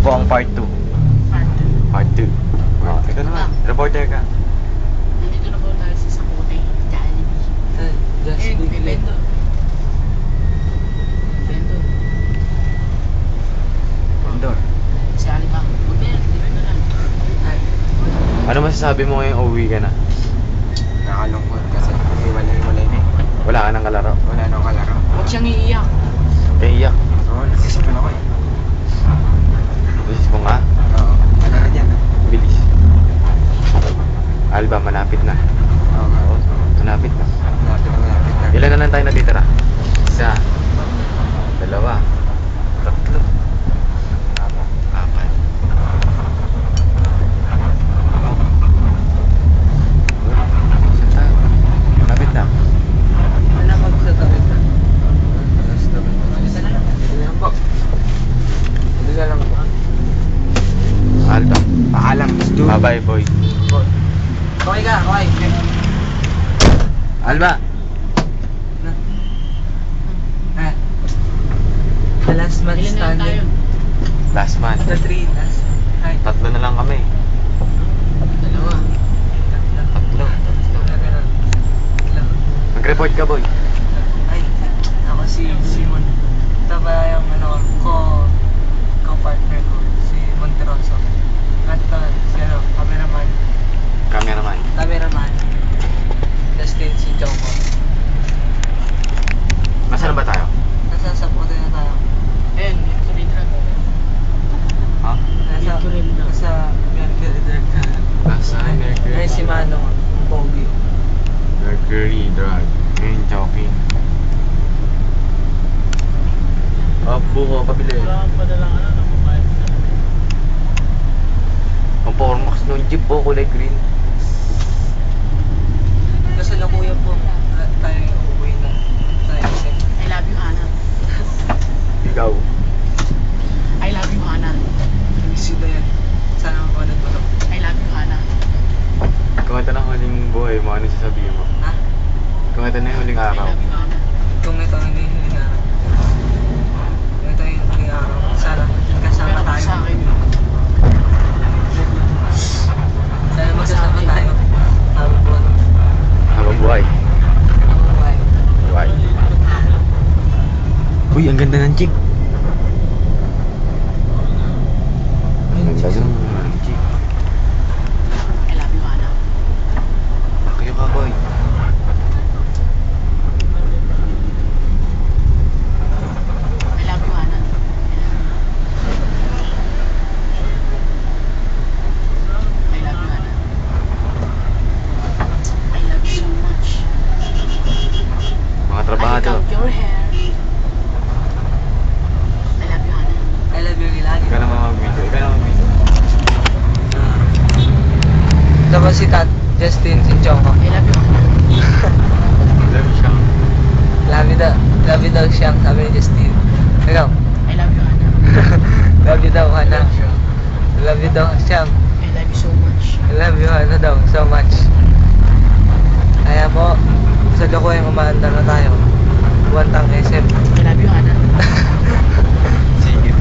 po ang part 2. Part 2. Oh, ito naman. Reporter ka. Nandito na po tayo sa Sakote, Jollibee. May bendo. Bendo. Vendor. Si Alibang. Bendo lang. Ano masasabi mo ngayong uwi ka na? Nakalungkot kasi hiwalay-hiwalay na eh. Wala ka nang kalaro. Wala nang kalaro. Huwag siyang iiyak. Kaya iyak. Oo, nagsisipon ako eh. Bilis mo nga. Oo, ano na dyan ah? Bilis. Alba, malapit na. Oo nga. Malapit na. Malapit na. Ilan na lang tayo natitira? Isa. Dalawa. Tatlo. Apat. Saan tayo? Malapit na. Wala mag sa tawid na. Isa na lang. Isa na lang po. Isa na lang po. Alba. Paalam. Bye-bye, boy. Okay ka, okay. Alba! The last man standing. Last man. The three last. Ay, Tatlo na lang kami. dalawa. Tatlo. Mag-report ka, boy. Ay, ako si Simon. Ito ba yung co-partner ko, si Monteroso. At si cameraman. Cameraman. Justin, si Choco. Nasaan ba tayo? Nasa Sapote na tayo. Ayun, yung sa Midran. Ha? Nasa Mercury Drug. Nasa Mercury. Ay, si Manong, Pogi. Mercury Drug. Ngayon, joking. Buko, pabili. Ang Pormax nung jeep po, kulay green. Kasalukuyan po tayo uuwi na tayo kasi. I love you, Hana. Ikaw. I love you, Hana. Miss you, Dayan. Sana ako nagtulog. I love you, Hana. Kung ito na huling buhay mo, ano sasabihin mo? Ha? Kung ito na yung huling I araw. love you, Hana. Kung ito hindi huling araw. Kung ito yung huling araw. Sana magkasama tayo. Sa akin. Sana magkasama tayo. Habang buwan. Habang buhay. Buhay. Uy, ang ganda ng chick. Ang ganda ng chick. I love you, Hana. Kayo ka, boy. I love you, Hana. I love you, Hana. I love you so much. Mga I trabahado. love your hair. I love you, Hana. I love you, Lagi. Ikaw naman mag-video. Ikaw naman mag-video. Tapos si Justin Sinchonko. I love you, Hana. Love siya. Love you daw siyang, sabi ni Justin. Ikaw? I love you, Hana. Love you daw, Hana. Love you daw siyang. I love you so much. I love you, Hana daw, so much. Kaya po, sa Lokuyang umaandar na tayo. Buwantang SM. I love you, Hana. Sige.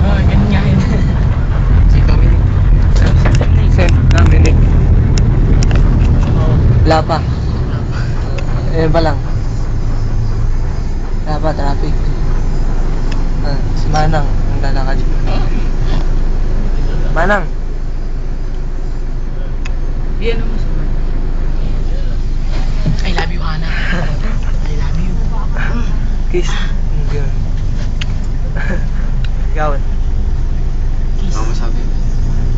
Oh, ganun nga yun. Si Dominic. Dominic. Wala pa. Ayun pa lang. Wala pa, traffic. Si Manang, ang lalakad. Manang! Yan mo sa I love you, Hana. I love you. Kiss. Girl. Gawin. Kiss. Ano masabi?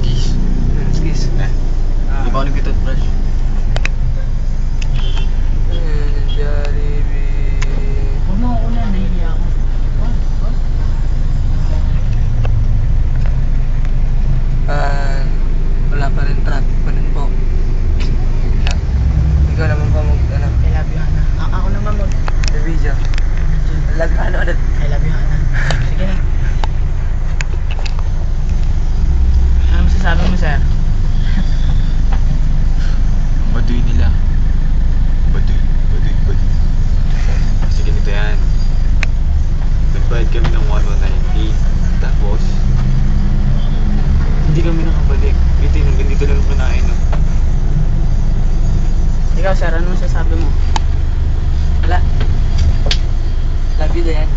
Kiss. Kiss. Di ba ako nag-toothbrush? Jollibee. Huwag mo ako na, nahihiya ako. Wala pa rin traffic pa rin po. Ikaw naman pa mag-ano? I love you, Hana. Ako naman mag-video. I love you, Hana ulit. I love you, Hana. Sige na. sir, ano masasabi mo? Wala. Love you din.